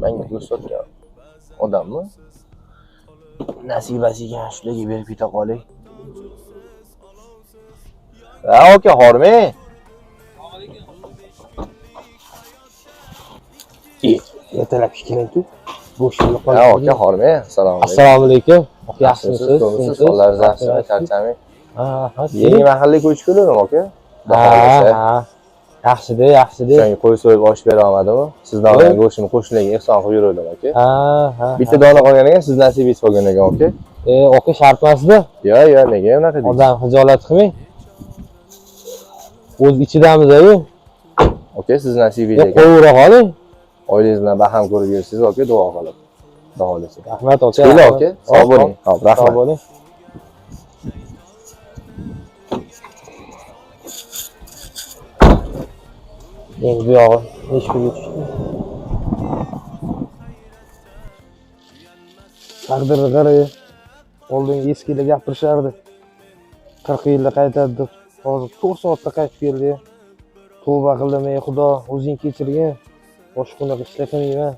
Menga ko'rsatgan odammi? Nasibasiga shularga berib keta qoling. Ha, aka, hormi? Ertalab keling-ku. Bo'shliq Ha, aka, hormi? Assalomu alaykum. Assalomu alaykum. Yaxshimisiz? Siz qo'llaringiz yaxshimi? Charchaming. Ha, Yangi mahallaga ko'chib keldim, aka. ha. Yaxshi-da. O'shanga qo'y so'yib osh bera olmadimi? Sizdan olgan go'shtni qo'shnilarga ehson qilib yurdim, aka. Ha. Bitta dona qolgan ekan, siz nasibingiz qolgan ekan, aka. Aka shartmasida. Yo, nega unaqa deysiz? Odam hijolat qilmang. O'z ichidamiz-ku. Aka, siz nasibingiz ekan. Qo'yvera qoling. Oilangizdan baham ko'rib yursiz, aka, duo qilib. Xudo xolisa. Rahmat aka. Chiqinglar, aka. Sog' bo'ling. Xo'p, rahmat. Sog' bo'ling. Endi bu yog'i necha kunga tushdi? Taqdirni qarang. Oldingi eskilar gapirishardi. 40 yilda qaytadi deb. Hozir 4 soatda qaytib keldi. Tavba qildim, ey Xudo, o'zing kechirgin. Boshqa bunaqa ishlar qilmayman.